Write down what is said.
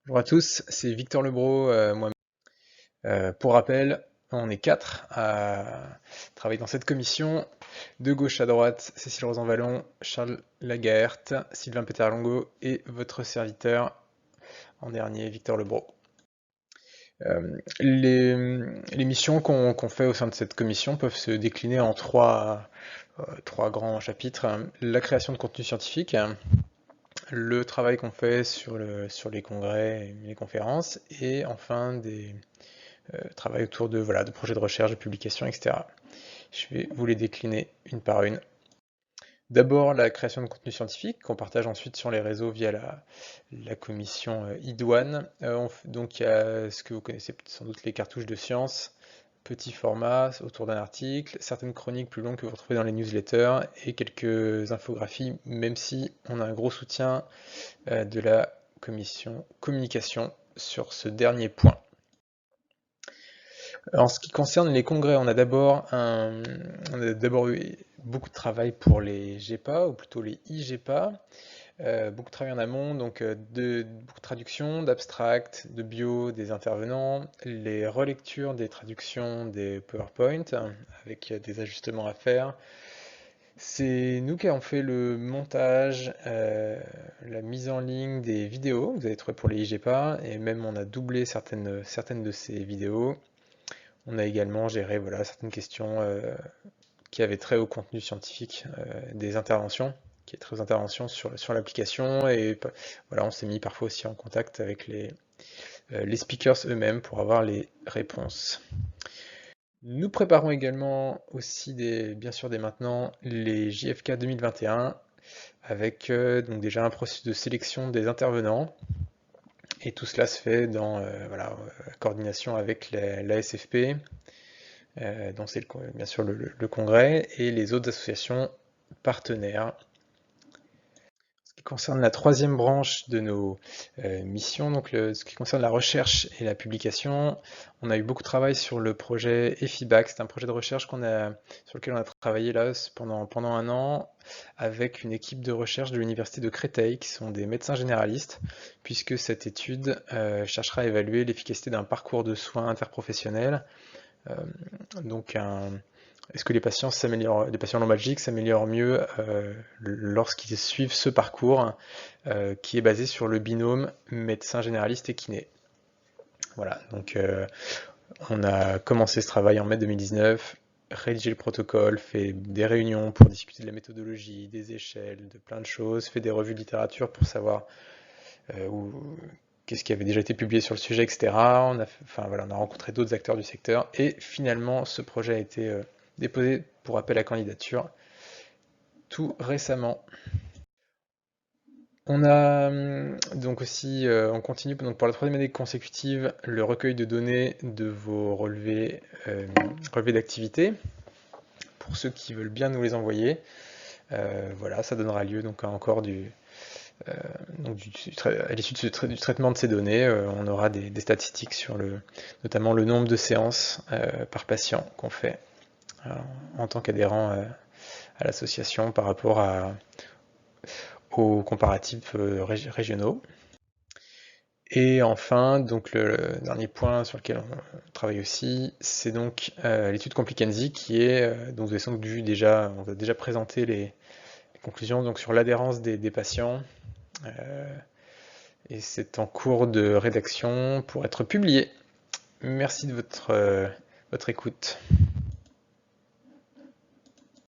Bonjour à tous, c'est Victor Lebro, moi. Pour rappel, on est quatre à travailler dans cette commission. De gauche à droite, Cécile Rosan-Vallon, Charles Lagaerte, Sylvain Peterlongo et votre serviteur en dernier, Victor Lebro. Les missions qu'on fait au sein de cette commission peuvent se décliner en trois grands chapitres. La création de contenu scientifique, le travail qu'on fait sur les congrès et les conférences, et enfin des travail autour de, voilà, de projets de recherche, de publication, etc. Je vais vous les décliner une par une. D'abord, la création de contenu scientifique qu'on partage ensuite sur les réseaux via la commission iDouane. Donc il y a ce que vous connaissez sans doute, les cartouches de science, petit format autour d'un article, certaines chroniques plus longues que vous retrouvez dans les newsletters et quelques infographies, même si on a un gros soutien de la commission communication sur ce dernier point. En ce qui concerne les congrès, on a d'abord eu beaucoup de travail pour les GEPA, ou plutôt les IGEPA, beaucoup de travail en amont, donc beaucoup de traductions, d'abstracts, de bio des intervenants, les relectures des traductions des PowerPoint, avec des ajustements à faire. C'est nous qui avons fait le montage, la mise en ligne des vidéos, vous avez trouvé pour les IGEPA, et même on a doublé certaines de ces vidéos. On a également géré, voilà, certaines questions qui avaient trait au contenu scientifique des interventions, qui est très interventions sur l'application, et voilà, on s'est mis parfois aussi en contact avec les speakers eux-mêmes pour avoir les réponses. Nous préparons également aussi bien sûr dès maintenant les JFK 2021 avec donc déjà un processus de sélection des intervenants. Et tout cela se fait dans voilà, coordination avec la SFP, dont c'est bien sûr le congrès, et les autres associations partenaires. Ce qui concerne la troisième branche de nos missions, donc ce qui concerne la recherche et la publication, on a eu beaucoup de travail sur le projet EFIBAC. C'est un projet de recherche sur lequel on a travaillé là pendant un an avec une équipe de recherche de l'université de Créteil, qui sont des médecins généralistes, puisque cette étude cherchera à évaluer l'efficacité d'un parcours de soins interprofessionnels. Donc est-ce que les patients lombalgiques s'améliorent mieux lorsqu'ils suivent ce parcours qui est basé sur le binôme médecin généraliste et kiné. Voilà, donc on a commencé ce travail en mai 2019, rédigé le protocole, fait des réunions pour discuter de la méthodologie, des échelles, de plein de choses, fait des revues de littérature pour savoir qu'est-ce qui avait déjà été publié sur le sujet, etc. Voilà, on a rencontré d'autres acteurs du secteur, et finalement ce projet a été déposé pour appel à candidature tout récemment. On a donc aussi, on continue donc pour la troisième année consécutive, le recueil de données de vos relevés d'activité, pour ceux qui veulent bien nous les envoyer. Voilà, ça donnera lieu donc à encore à l'issue du traitement de ces données, on aura des statistiques sur notamment le nombre de séances par patient qu'on fait en tant qu'adhérent à l'association par rapport aux comparatifs régionaux. Et enfin, donc le dernier point sur lequel on travaille aussi, c'est donc l'étude Complicanzi qui est, donc vous avez sans doute vu déjà, on a déjà présenté les conclusions donc sur l'adhérence des patients. Et c'est en cours de rédaction pour être publié. Merci de votre écoute.